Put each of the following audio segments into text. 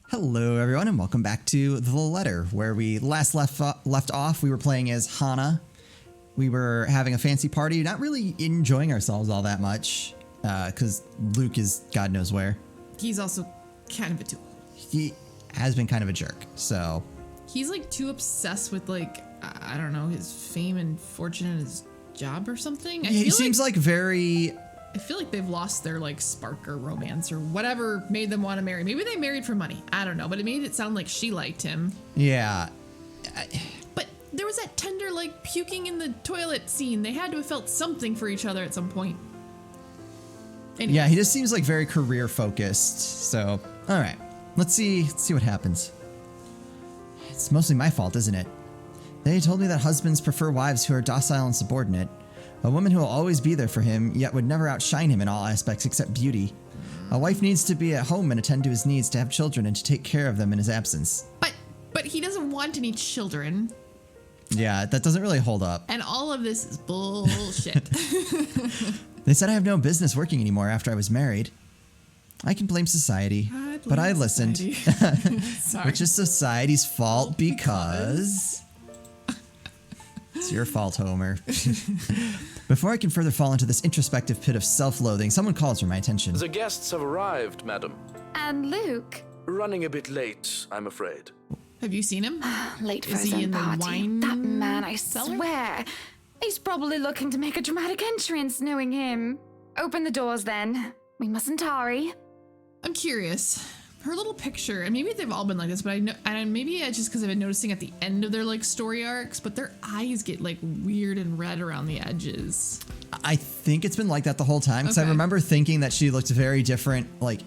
Hello, everyone, and welcome back to The Letter, where we last left off. We were playing as Hana. We were having a fancy party, not really enjoying ourselves all that much, because Luke is God knows where. He's also kind of a tool. He has been kind of a jerk, so... He's, like, too obsessed with, like, I don't know, his fame and fortune and his job or something. He seems like very... I feel like they've lost their, like, spark or romance or whatever made them want to marry. Maybe they married for money. I don't know, but it made it sound like she liked him. Yeah. But there was that tender, like, puking in the toilet scene. They had to have felt something for each other at some point. Anyways. Yeah, he just seems like very career focused. So, all right, let's see what happens. It's mostly my fault, isn't it? They told me that husbands prefer wives who are docile and subordinate. A woman who will always be there for him, yet would never outshine him in all aspects except beauty. A wife needs to be at home and attend to his needs, to have children and to take care of them in his absence. But he doesn't want any children. Yeah, that doesn't really hold up. And all of this is bullshit. They said I have no business working anymore after I was married. I can blame society, but I listened. Sorry. Which is society's fault because... It's your fault, Homer. Before I can further fall into this introspective pit of self-loathing, someone calls for my attention. The guests have arrived, madam. And Luke? Running a bit late, I'm afraid. Have you seen him? Late for Is his he own in the party. wine That man, I cellar? swear. He's probably looking to make a dramatic entrance, knowing him. Open the doors, then. We mustn't tarry. I'm curious. Her little picture, and maybe they've all been like this, but I know, and maybe it's just because I've been noticing at the end of their like story arcs, but their eyes get like weird and red around the edges. I think it's been like that the whole time, because I Okay. remember thinking that she looked very different, like,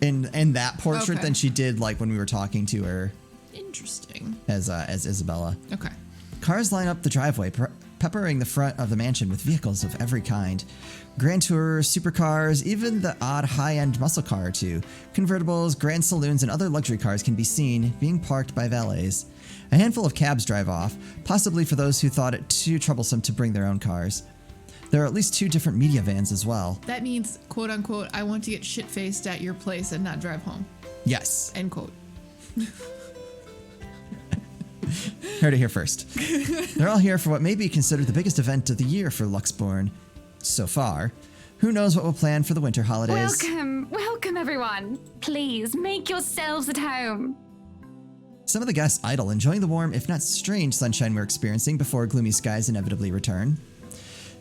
in that portrait Okay. than she did, like, when we were talking to her Interesting. as Isabella. Okay. Cars line up the driveway, peppering the front of the mansion with vehicles of every kind. Grand Tours, supercars, even the odd high-end muscle car or two. Convertibles, grand saloons, and other luxury cars can be seen being parked by valets. A handful of cabs drive off, possibly for those who thought it too troublesome to bring their own cars. There are at least 2 different media vans as well. That means, quote unquote, I want to get shit-faced at your place and not drive home. Yes. End quote. Heard it here first. They're all here for what may be considered the biggest event of the year for Luxborn. So far. Who knows what we'll plan for the winter holidays? Welcome everyone. Please, make yourselves at home. Some of the guests idle, enjoying the warm, if not strange, sunshine we're experiencing before gloomy skies inevitably return.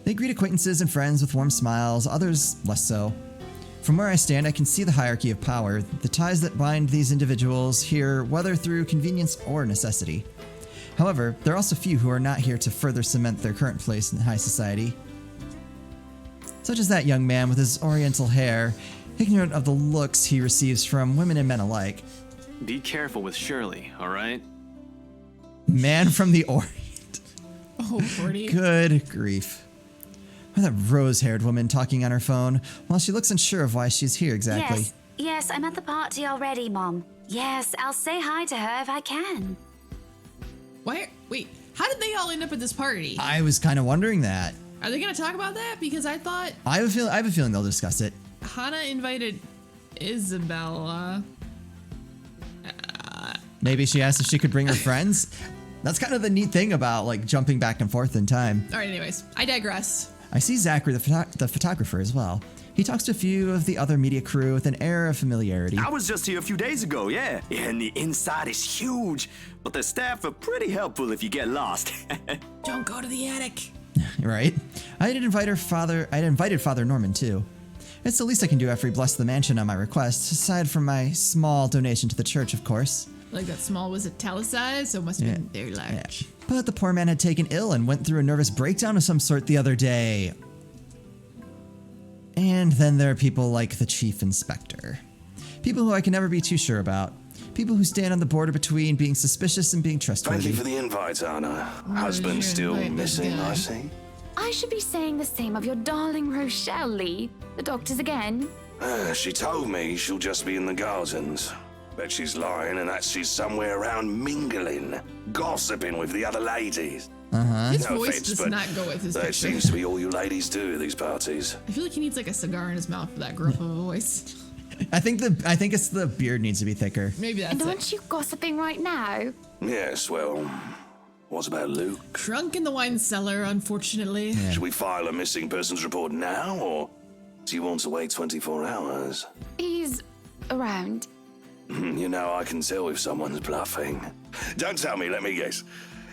They greet acquaintances and friends with warm smiles, others less so. From where I stand, I can see the hierarchy of power, the ties that bind these individuals here, whether through convenience or necessity. However, there are also few who are not here to further cement their current place in high society. Such as that young man with his oriental hair, ignorant of the looks he receives from women and men alike. Be careful with Shirley, all right? Man from the Orient. Oh, Gordy. Good grief. Or that rose-haired woman talking on her phone while she looks unsure of why she's here exactly. Yes, I'm at the party already, Mom. Yes, I'll say hi to her if I can. Wait, how did they all end up at this party? I was kind of wondering that. Are they going to talk about that? Because I thought I have a feeling they'll discuss it. Hana invited Isabella. Maybe she asked if she could bring her friends. That's kind of the neat thing about like jumping back and forth in time. All right, anyways, I digress. I see Zachary, the photographer, as well. He talks to a few of the other media crew with an air of familiarity. I was just here a few days ago, yeah. And the inside is huge, but the staff are pretty helpful if you get lost. Don't go to the attic. Right? I'd invited Father Norman, too. It's the least I can do after he blessed the mansion on my request, aside from my small donation to the church, of course. Like that small was italicized, so it must have been very large. Yeah. But the poor man had taken ill and went through a nervous breakdown of some sort the other day. And then there are people like the chief inspector. People who I can never be too sure about. People who stand on the border between being suspicious and being trustworthy. Thank you for the invite, Anna. Husband you're still invited, missing, yeah. I see. I should be saying the same of your darling Rochelle, Lee. The doctors again. She told me she'll just be in the gardens. Bet she's lying and that she's somewhere around mingling, gossiping with the other ladies. His No voice offense, does but not go with his that picture. seems to be all you ladies do at these parties. I feel like he needs like a cigar in his mouth for that gruff of a voice. I think it's the beard needs to be thicker. Maybe And that's aren't it. you gossiping right now? Yes, well, what about Luke? Drunk in the wine cellar, unfortunately. Should we file a missing persons report now, or do you want to wait 24 hours? He's around. You know, I can tell if someone's bluffing. Don't tell me, let me guess.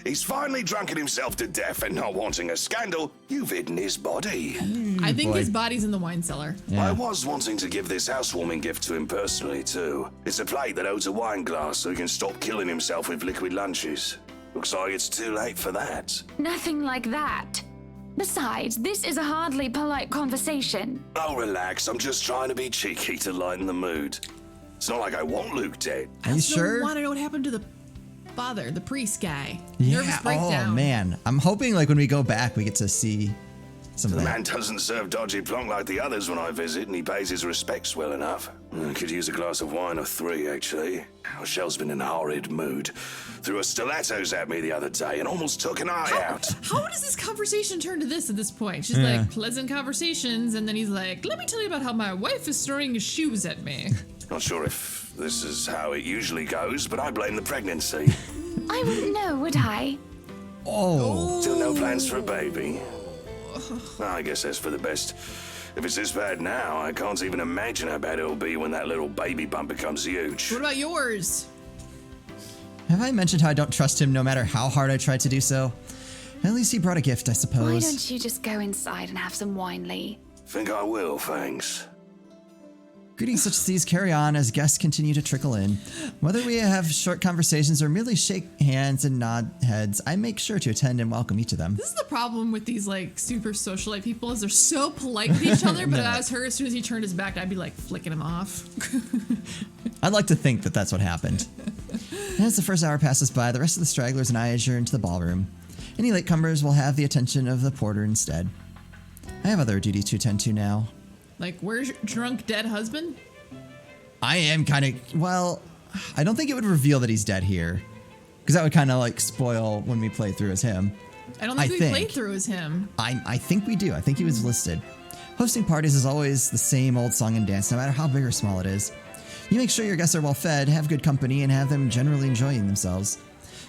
He's finally drunken himself to death and not wanting a scandal. You've hidden his body. I think boy. his body's in the wine cellar. Yeah. I was wanting to give this housewarming gift to him personally, too. It's a plate that holds a wine glass so he can stop killing himself with liquid lunches. Looks like it's too late for that. Nothing like that. Besides, this is a hardly polite conversation. Oh, relax. I'm just trying to be cheeky to lighten the mood. It's not like I want Luke dead. Are you sure? I want to know what happened to the father, the priest guy. Yeah. Nervous breakdown. Oh man, I'm hoping like when we go back we get to see some of The that. man doesn't serve dodgy plonk like the others when I visit, and he pays his respects well enough. I could use a glass of wine or 3, actually. Rochelle's been in a horrid mood. Threw her stilettos at me the other day and almost took an eye out. How does this conversation turn to this at this point? She's like, pleasant conversations, and then he's like, let me tell you about how my wife is throwing shoes at me. Not sure if this is how it usually goes, but I blame the pregnancy. I wouldn't know, would I? Oh, Still no plans for a baby? Well, I guess that's for the best. If it's this bad now, I can't even imagine how bad it'll be when that little baby bump becomes huge. What about yours? have I mentioned how I don't trust him no matter how hard I try to do so? At least he brought a gift, I Why suppose. don't you just go inside and have some wine, Lee? Think I will, thanks. Greetings such as these carry on as guests continue to trickle in. Whether we have short conversations or merely shake hands and nod heads, I make sure to attend and welcome each of them. This is the problem with these like super socialite people is they're so polite with each other, but if I was her, as soon as he turned his back, I'd be like flicking him off. I'd like to think that that's what happened. As the first hour passes by, the rest of the stragglers and I adjourn to the ballroom. Any latecomers will have the attention of the porter instead. I have other duties to attend to now. Like, where's your drunk dead husband? I am kind of, well, I don't think it would reveal that he's dead here. Because that would kind of like spoil when we play through as him. I don't think we played through as him. I think we do. I think he was listed. Hosting parties is always the same old song and dance, no matter how big or small it is. You make sure your guests are well fed, have good company, and have them generally enjoying themselves.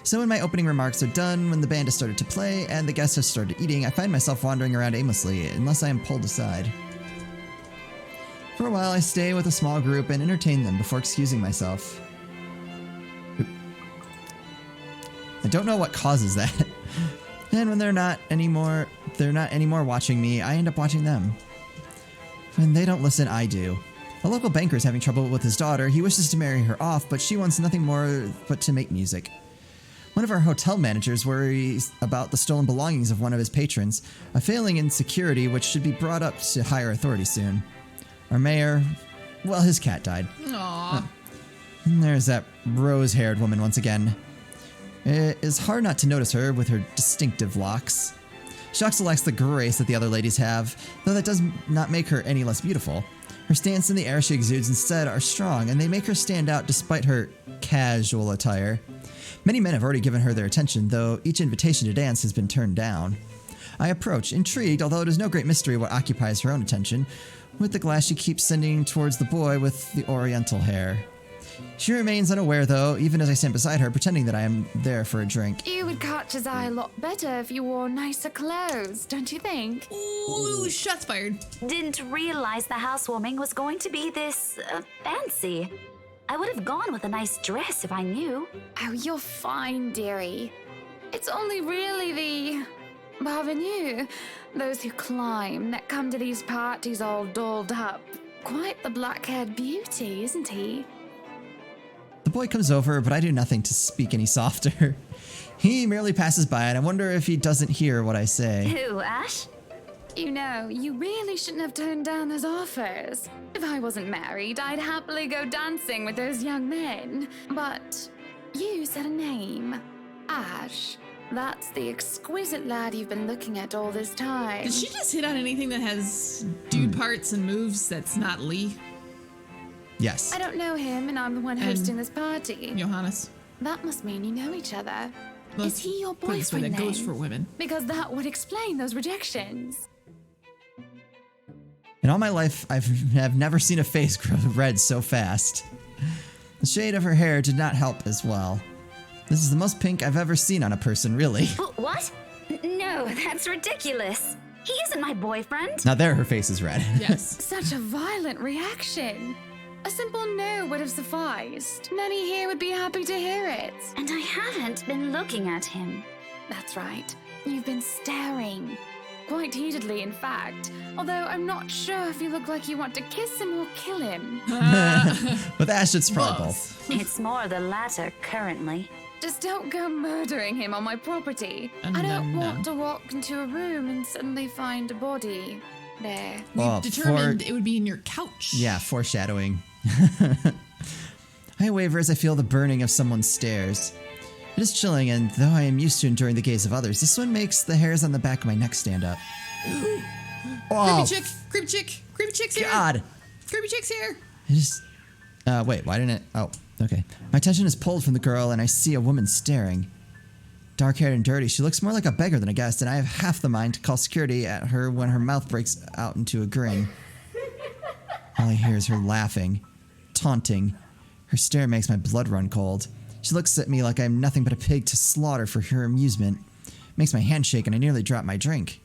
So when my opening remarks are done, when the band has started to play, and the guests have started eating, I find myself wandering around aimlessly, unless I am pulled aside. For a while, I stay with a small group and entertain them before excusing myself. I don't know what causes that. And when they're not anymore watching me, I end up watching them. When they don't listen, I do. A local banker is having trouble with his daughter. He wishes to marry her off, but she wants nothing more but to make music. One of our hotel managers worries about the stolen belongings of one of his patrons, a failing in security which should be brought up to higher authority soon. Our mayor, well, his cat died. Aww. And there's that rose-haired woman once again. It is hard not to notice her with her distinctive locks. She also lacks the grace that the other ladies have, though that does not make her any less beautiful. Her stance and the air she exudes instead are strong, and they make her stand out despite her casual attire. Many men have already given her their attention, though each invitation to dance has been turned down. I approach, intrigued, although it is no great mystery what occupies her own attention, with the glass she keeps sending towards the boy with the oriental hair. She remains unaware, though, even as I stand beside her, pretending that I am there for a drink. You would catch his eye a lot better if you wore nicer clothes, don't you think? Ooh, shots fired. Didn't realize the housewarming was going to be this fancy. I would have gone with a nice dress if I knew. Oh, you're fine, dearie. It's only really the parvenus, those who climb, that come to these parties all dolled up. Quite the black-haired beauty, isn't he? The boy comes over, but I do nothing to speak any softer. He merely passes by, and I wonder if he doesn't hear what I say. Who, Ash? You know, you really shouldn't have turned down those offers. If I wasn't married, I'd happily go dancing with those young men. But you said a name. Ash. That's the exquisite lad you've been looking at all this time. Did she just hit on anything that has dude parts and moves that's not Lee? Yes. I don't know him, and I'm the one hosting this party. Johannes. That must mean you know each other. Well, Is he your put it this way, boyfriend that goes then? for women. Because that would explain those rejections. In all my life, have never seen a face grow red so fast. The shade of her hair did not help as well. This is the most pink I've ever seen on a person, really. What? No, that's ridiculous. He isn't my boyfriend. Now there, her face is red. Yes. Such a violent reaction. A simple no would have sufficed. Many here would be happy to hear it. And I haven't been looking at him. That's right. You've been staring. Quite heatedly, in fact. Although I'm not sure if you look like you want to kiss him or kill him. With Ash, it's probably both. It's more the latter currently. Just don't go murdering him on my property. I don't want to walk into a room and suddenly find a body there. Well, Determined it would be in your couch. Yeah, foreshadowing. I waver as I feel the burning of someone's stares. It is chilling, and though I am used to enduring the gaze of others, this one makes the hairs on the back of my neck stand up. Oh, Creepy chick. Creepy chick. Creepy chick's here. God. Creepy chick's here. It is... wait, why didn't it... Oh, okay. My attention is pulled from the girl, and I see a woman staring. Dark-haired and dirty, she looks more like a beggar than a guest, and I have half the mind to call security at her when her mouth breaks out into a grin. All I hear is her laughing, taunting. Her stare makes my blood run cold. She looks at me like I'm nothing but a pig to slaughter for her amusement. Makes my hand shake, and I nearly drop my drink.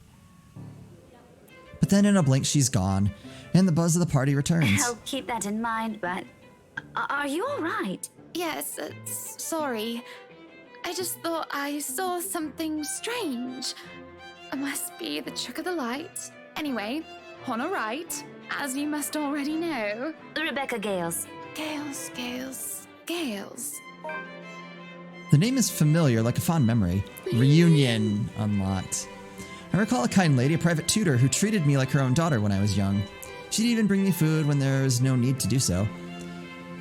But then in a blink, she's gone, and the buzz of the party returns. I'll keep that in mind, but are you all right? Yes, sorry. I just thought I saw something strange. It must be the trick of the light. Anyway, on a right, as you must already know. Rebecca Gales. Gales. The name is familiar, like a fond memory. Reunion unlocked. I recall a kind lady, a private tutor, who treated me like her own daughter when I was young. She'd even bring me food when there was no need to do so.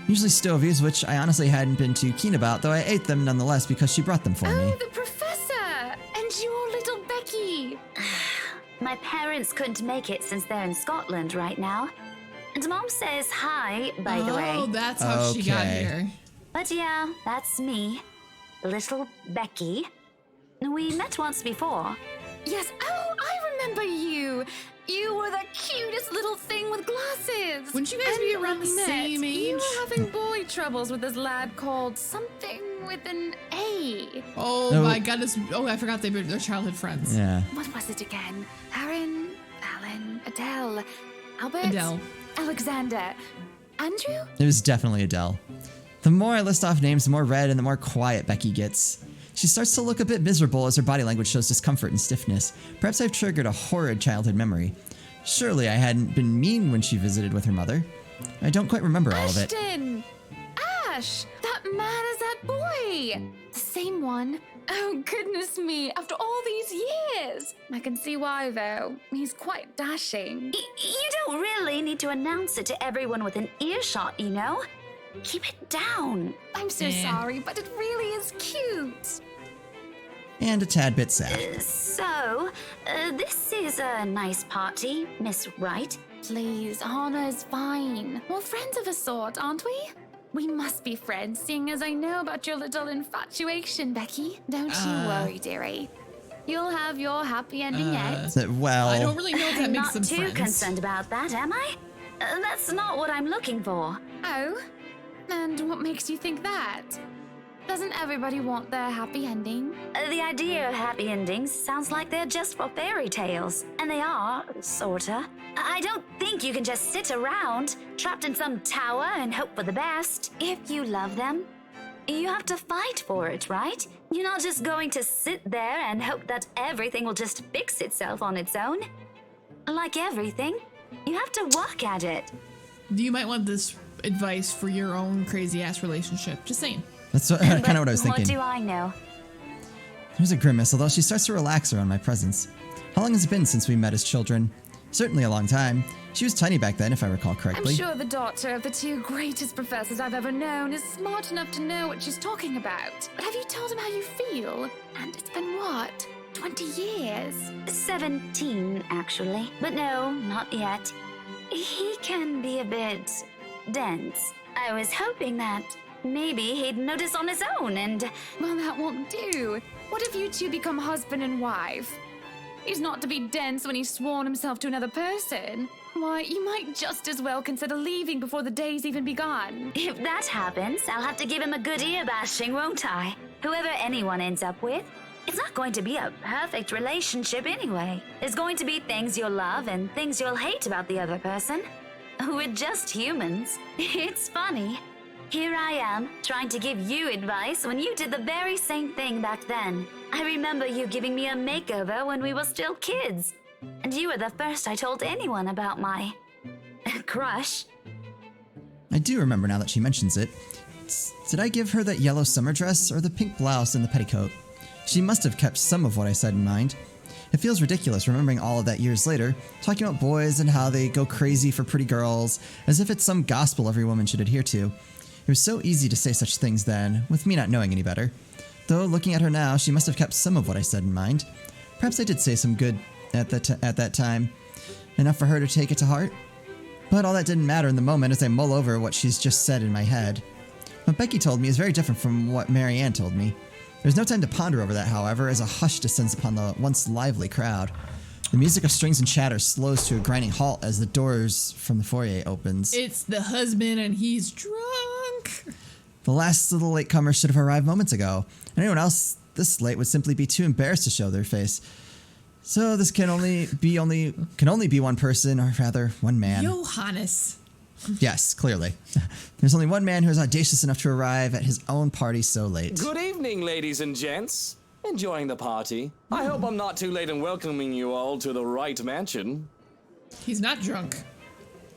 Usually stovies, which I honestly hadn't been too keen about, though I ate them nonetheless because she brought them for me. Oh, the professor! And your little Becky! My parents couldn't make it since they're in Scotland right now. And Mom says hi, by the way. Oh, that's how she got Okay. here. But yeah, that's me. Little Becky. We met once before. Yes, oh, I remember you! You were the cutest little thing with glasses! Wouldn't you guys be And around when the we met, same age? You were having boy troubles with this lad called something with an A. Oh No. my goodness. Oh, I forgot they're childhood friends. Yeah. What was it again? Aaron, Alan, Adele, Albert, Adele. Alexander, Andrew? It was definitely Adele. The more I list off names, the more red and the more quiet Becky gets. She starts to look a bit miserable as her body language shows discomfort and stiffness. Perhaps I've triggered a horrid childhood memory. Surely I hadn't been mean when she visited with her mother. I don't quite remember all of it. Ashton! Ash! That man is that boy! The same one. Oh, goodness me, after all these years! I can see why, though. He's quite dashing. You don't really need to announce it to everyone with an earshot, you know? Keep it down. I'm so sorry, but it really is cute. And a tad bit sad. So, this is a nice party, Miss Wright. Please, Anna's fine. We're friends of a sort, aren't we? We must be friends, seeing as I know about your little infatuation, Becky. Don't you worry, dearie. You'll have your happy ending yet. Well, I don't really know if that I'm makes not them too friends. concerned about that, am I? That's not what I'm looking for. Oh? And what makes you think that? Doesn't everybody want their happy ending? The idea of happy endings sounds like they're just for fairy tales. And they are, sorta. I don't think you can just sit around, trapped in some tower and hope for the best. If you love them, you have to fight for it, right? You're not just going to sit there and hope that everything will just fix itself on its own. Like everything, you have to work at it. You might want this advice for your own crazy ass relationship. Just saying. that's kind of what I was thinking. What do I know? There's a grimace, although she starts to relax around my presence. How long has it been since we met as children? Certainly a long time. She was tiny back then, if I recall I'm correctly. sure the daughter of the two greatest professors I've ever known is smart enough to know what she's talking about. But have you told him how you feel? And it's been what? 20 years? 17, actually. But no, not yet. He can be a bit dense. I was hoping that maybe he'd notice on his own and... Well, that won't do. What if you two become husband and wife? He's not to be dense when he's sworn himself to another person. Why, you might just as well consider leaving before the day's even begun. If that happens, I'll have to give him a good ear bashing, won't I? Whoever anyone ends up with, it's not going to be a perfect relationship anyway. There's going to be things you'll love and things you'll hate about the other person. We're just humans. It's funny. Here I am, trying to give you advice when you did the very same thing back then. I remember you giving me a makeover when we were still kids. And you were the first I told anyone about my crush. I do remember now that she mentions it. Did I give her that yellow summer dress or the pink blouse and the petticoat? She must have kept some of what I said in mind. It feels ridiculous remembering all of that years later, talking about boys and how they go crazy for pretty girls, as if it's some gospel every woman should adhere to. It was so easy to say such things then, with me not knowing any better. Though, looking at her now, she must have kept some of what I said in mind. Perhaps I did say some good at that time, enough for her to take it to heart. But all that didn't matter in the moment as I mull over what she's just said in my head. What Becky told me is very different from what Marianne told me. There's no time to ponder over that, however, as a hush descends upon the once lively crowd. The music of strings and chatter slows to a grinding halt as the doors from the foyer opens. It's the husband and he's drunk. The last of the latecomers should have arrived moments ago, and anyone else this late would simply be too embarrassed to show their face. So this can only be one person, or rather, one man. Johannes. Yes, clearly. There's only one man who is audacious enough to arrive at his own party so late. Good evening, ladies and gents. Enjoying the party. I hope I'm not too late in welcoming you all to the right mansion. He's not drunk.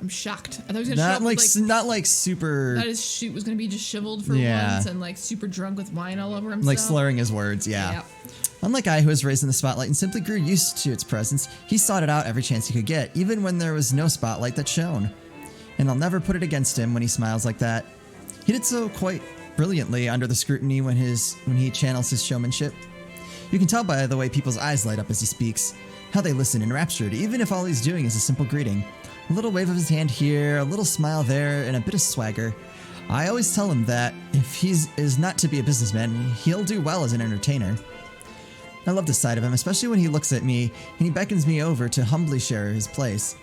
I'm shocked. I thought he was gonna show up with, not like super. That his shoot was gonna be just shiveled for once and like super drunk with wine all over himself. Like slurring his words, yeah. Unlike I, who was raised in the spotlight and simply grew used to its presence, he sought it out every chance he could get, even when there was no spotlight that shone. And I'll never put it against him when he smiles like that. He did so quite brilliantly under the scrutiny when he channels his showmanship. You can tell by the way people's eyes light up as he speaks, how they listen enraptured, even if all he's doing is a simple greeting. A little wave of his hand here, a little smile there, and a bit of swagger. I always tell him that if he is not to be a businessman, he'll do well as an entertainer. I love this side of him, especially when he looks at me and he beckons me over to humbly share his place.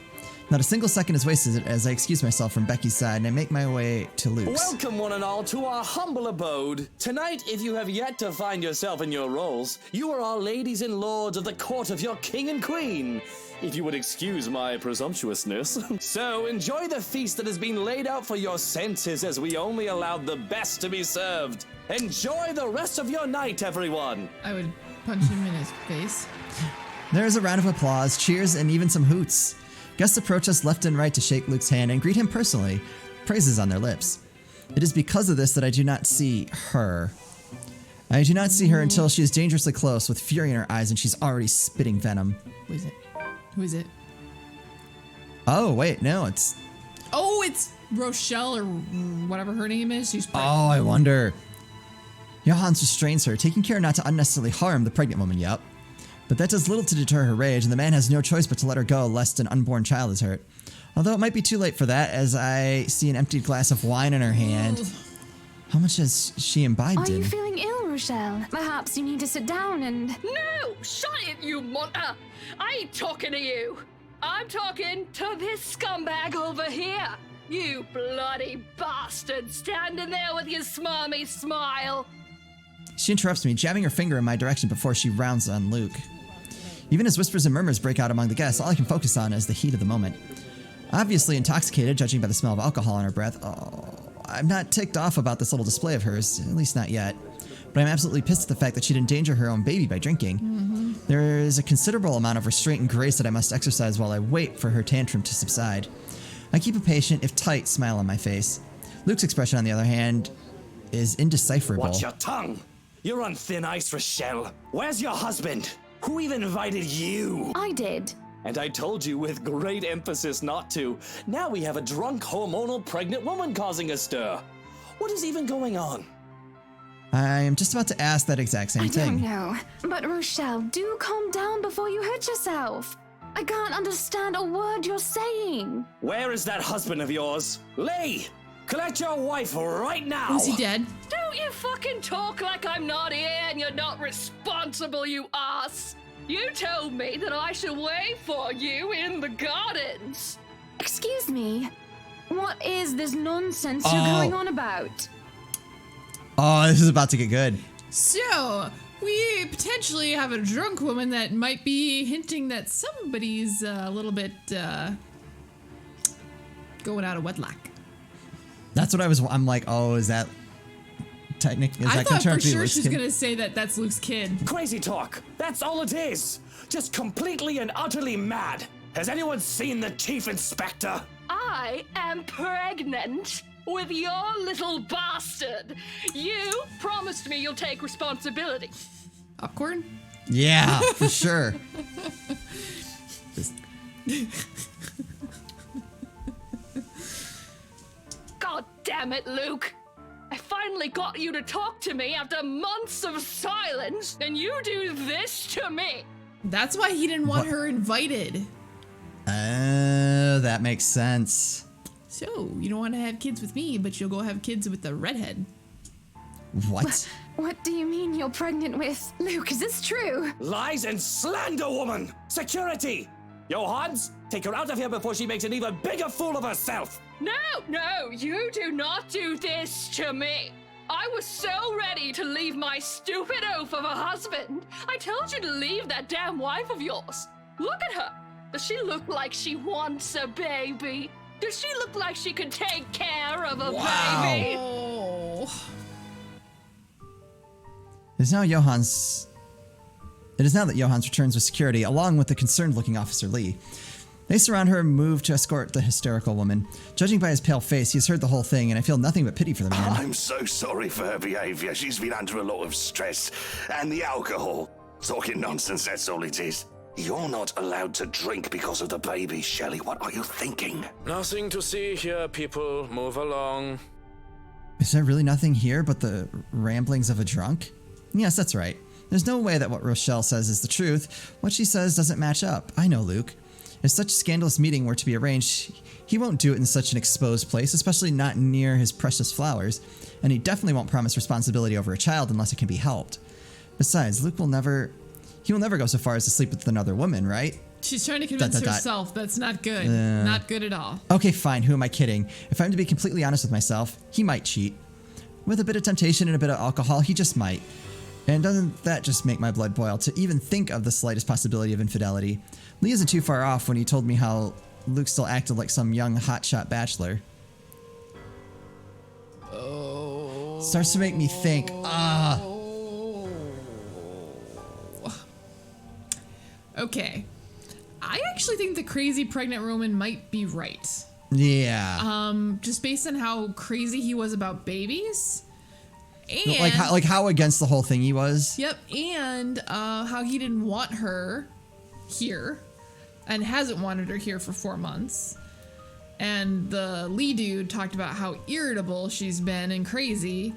Not a single second is wasted as I excuse myself from Becky's side and I make my way to Luke's. Welcome one and all to our humble abode. Tonight, if you have yet to find yourself in your roles, you are our ladies and lords of the court of your king and queen. If you would excuse my presumptuousness. So enjoy the feast that has been laid out for your senses as we only allowed the best to be served. Enjoy the rest of your night, everyone. I would punch him in his face. There is a round of applause, cheers, and even some hoots. Guests approach us left and right to shake Luke's hand and greet him personally, praises on their lips. It is because of this that I do not see her. I do not see her until she is dangerously close with fury in her eyes and she's already spitting venom. Who is it? Who is it? Oh, wait, no, it's... Oh, it's Rochelle or whatever her name is. She's pregnant. Oh, I wonder. Johannes restrains her, taking care not to unnecessarily harm the pregnant woman, yup. But that does little to deter her rage, and the man has no choice but to let her go lest an unborn child is hurt. Although it might be too late for that, as I see an emptied glass of wine in her hand. How much has she imbibed in? Are you feeling ill, Rochelle? Perhaps you need to sit down and... No! Shut it, you monster! I ain't talking to you! I'm talking to this scumbag over here! You bloody bastard standing there with your smarmy smile! She interrupts me, jabbing her finger in my direction before she rounds on Luke. Even as whispers and murmurs break out among the guests, all I can focus on is the heat of the moment. Obviously intoxicated, judging by the smell of alcohol on her breath, I'm not ticked off about this little display of hers, at least not yet. But I'm absolutely pissed at the fact that she'd endanger her own baby by drinking. There is a considerable amount of restraint and grace that I must exercise while I wait for her tantrum to subside. I keep a patient, if tight, smile on my face. Luke's expression, on the other hand, is indecipherable. Watch your tongue! You're on thin ice, Rochelle. Where's your husband? Who even invited you? I did. And I told you with great emphasis not to. Now we have a drunk, hormonal, pregnant woman causing a stir. What is even going on? I am just about to ask that exact same thing. I don't know. But Rochelle, do calm down before you hurt yourself. I can't understand a word you're saying. Where is that husband of yours? Lee! Collect your wife right now! Is he dead? Don't you fucking talk like I'm not here and you're not responsible, you ass! You told me that I should wait for you in the gardens. Excuse me. What is this nonsense you're going on about? Oh, this is about to get good. So, we potentially have a drunk woman that might be hinting that somebody's a little bit going out of wedlock. That's what I'm like, oh, is that technically? I thought for sure she's going to say that that's Luke's kid. Crazy talk. That's all it is. Just completely and utterly mad. Has anyone seen the chief inspector? I am pregnant with your little bastard. You promised me you'll take responsibility. Popcorn? Yeah, for sure. God damn it, Luke. I finally got you to talk to me after months of silence, and you do this to me. That's why he didn't want her invited. That makes sense. So, you don't want to have kids with me, but you'll go have kids with the redhead. What? What do you mean you're pregnant with? Luke, is this true? Lies and slander, woman! Security! Johans, take her out of here before she makes an even bigger fool of herself! No, you do not do this to me. I was so ready to leave my stupid oaf of a husband. I told you to leave that damn wife of yours. Look at her. Does she look like she wants a baby? Does she look like she could take care of a baby? Oh. It is now that Johans returns with security, along with the concerned-looking Officer Lee. They surround her and move to escort the hysterical woman. Judging by his pale face, he's heard the whole thing, and I feel nothing but pity for the man. I'm so sorry for her behavior. She's been under a lot of stress. And the alcohol. Talking nonsense, that's all it is. You're not allowed to drink because of the baby, Shelley. What are you thinking? Nothing to see here, people. Move along. Is there really nothing here but the ramblings of a drunk? Yes, that's right. There's no way that what Rochelle says is the truth. What she says doesn't match up. I know Luke. If such a scandalous meeting were to be arranged, he won't do it in such an exposed place, especially not near his precious flowers. And he definitely won't promise responsibility over a child unless it can be helped. Besides, Luke will never go so far as to sleep with another woman, right? She's trying to convince herself that's not good. Not good at all. Okay, fine. Who am I kidding? If I'm to be completely honest with myself, he might cheat. With a bit of temptation and a bit of alcohol, he just might. And doesn't that just make my blood boil to even think of the slightest possibility of infidelity? Lee isn't too far off when he told me how Luke still acted like some young hotshot bachelor. Oh. Starts to make me think, Okay. I actually think the crazy pregnant woman might be right. Yeah. Just based on how crazy he was about babies. And like how against the whole thing he was. Yep, and how he didn't want her here and hasn't wanted her here for 4 months. And the Lee dude talked about how irritable she's been and crazy.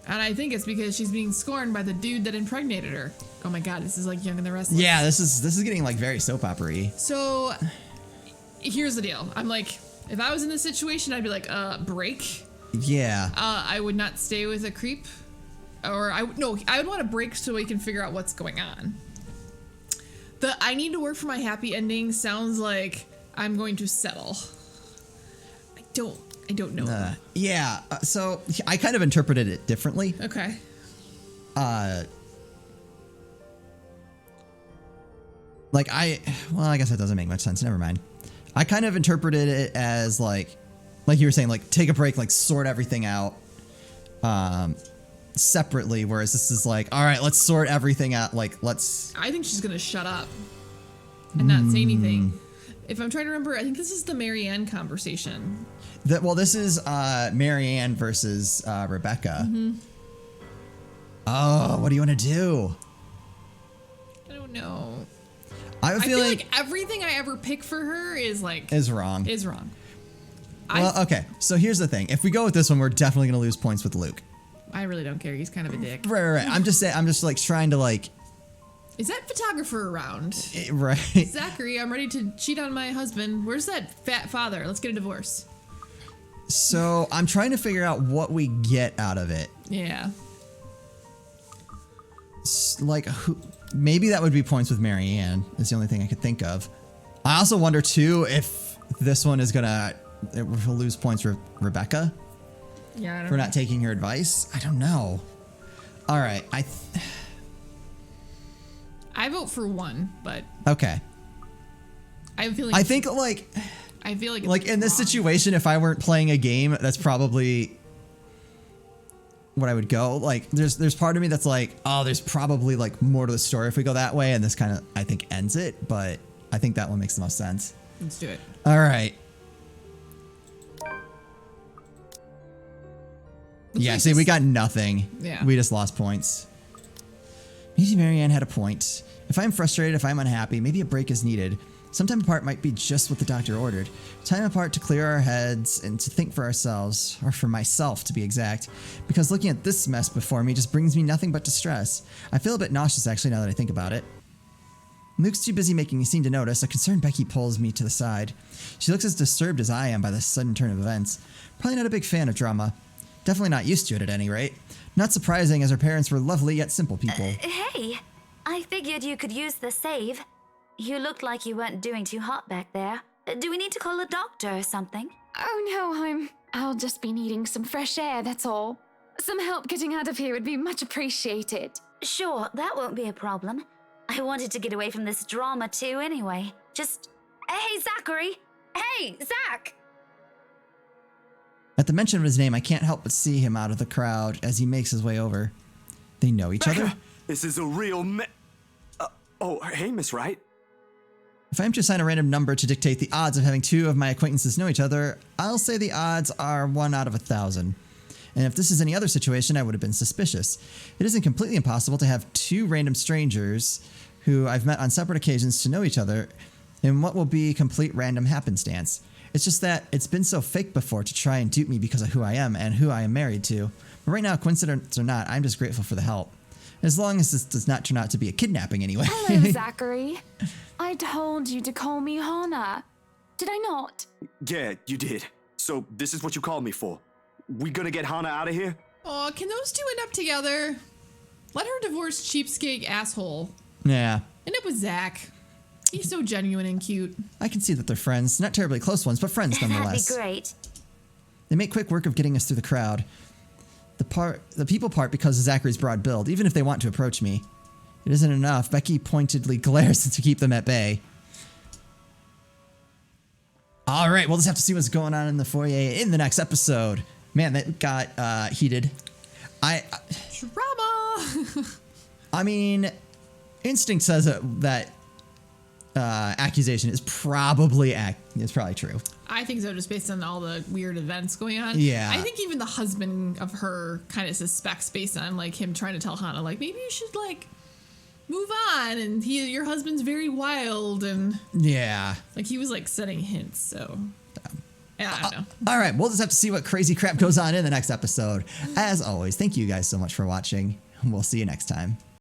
And I think it's because she's being scorned by the dude that impregnated her. Oh my god, this is like Young and the Restless. Yeah, this is getting like very soap opera-y. So here's the deal. I'm like, if I was in this situation, I'd be like, break. Yeah. I would not stay with a creep. Or I would want to break so we can figure out what's going on. The I need to work for my happy ending sounds like I'm going to settle. I don't know. Yeah. So I kind of interpreted it differently. Okay. I guess that doesn't make much sense. Never mind. I kind of interpreted it as like you were saying, like take a break, like sort everything out separately, whereas this is like, all right, let's sort everything out. I think she's gonna shut up and not say anything. If I'm trying to remember, I think this is the Marianne conversation. This is Marianne versus Rebecca. Mm-hmm. Oh, what do you want to do? I don't know. I feel like everything I ever pick for her is wrong. Is wrong. Well, okay. So here's the thing. If we go with this one, we're definitely going to lose points with Luke. I really don't care. He's kind of a dick. Right. I'm just saying. I'm just like trying to like. Is that photographer around? Right. Zachary, I'm ready to cheat on my husband. Where's that fat father? Let's get a divorce. So I'm trying to figure out what we get out of it. Yeah. Like who? Maybe that would be points with Marianne. Is the only thing I could think of. I also wonder too if this one is gonna we'll lose points for Rebecca Yeah, I don't for know. not taking her advice. I don't know. All right, I vote for 1, but okay. I have a feeling. I think like I feel like it's in this wrong. situation, if I weren't playing a game, that's probably what I would go. Like, there's part of me that's like, oh, there's probably like more to the story if we go that way, and this kind of I think ends it. But I think that one makes the most sense. Let's do it. All right. Yeah, see, we got nothing. Yeah. We just lost points. Maybe Marianne had a point. If I'm frustrated, if I'm unhappy, maybe a break is needed. Some time apart might be just what the doctor ordered. Time apart to clear our heads and to think for ourselves, or for myself to be exact, because looking at this mess before me just brings me nothing but distress. I feel a bit nauseous actually now that I think about it. Luke's too busy making me seem to notice. A concerned Becky pulls me to the side. She looks as disturbed as I am by this sudden turn of events. Probably not a big fan of drama. Definitely not used to it at any rate. Not surprising as her parents were lovely yet simple people. Hey, I figured you could use the save. You looked like you weren't doing too hot back there. Do we need to call a doctor or something? Oh no, I'll just be needing some fresh air, that's all. Some help getting out of here would be much appreciated. Sure, that won't be a problem. I wanted to get away from this drama too anyway. Just, hey, Zachary! Hey, Zach! At the mention of his name, I can't help but see him out of the crowd as he makes his way over. They know each other? This is a real oh, hey, Miss Wright. If I'm to assign a random number to dictate the odds of having two of my acquaintances know each other, I'll say the odds are 1 out of 1,000. And if this is any other situation, I would have been suspicious. It isn't completely impossible to have 2 random strangers who I've met on separate occasions to know each other in what will be complete random happenstance. It's just that it's been so fake before to try and dupe me because of who I am and who I am married to. But right now, coincidence or not, I'm just grateful for the help. As long as this does not turn out to be a kidnapping anyway. Hello, Zachary. I told you to call me Hannah. Did I not? Yeah, you did. So this is what you called me for. We gonna get Hannah out of here? Oh, can those two end up together? Let her divorce cheapskate asshole. Yeah. End up with Zach. He's so genuine and cute. I can see that they're friends. Not terribly close ones, but friends nonetheless. That'd be great. They make quick work of getting us through the crowd. The people part because of Zachary's broad build, even if they want to approach me. It isn't enough. Becky pointedly glares to keep them at bay. All right, we'll just have to see what's going on in the foyer in the next episode. Man, that got heated. Drama! I mean, instinct says that accusation is probably true. I think so, just based on all the weird events going on. Yeah. I think even the husband of her kind of suspects based on like him trying to tell Hannah, like, maybe you should like move on, and your husband's very wild, and yeah, like he was like setting hints. So yeah, I don't know. All right, we'll just have to see what crazy crap goes on in the next episode. As always, thank you guys so much for watching. We'll see you next time.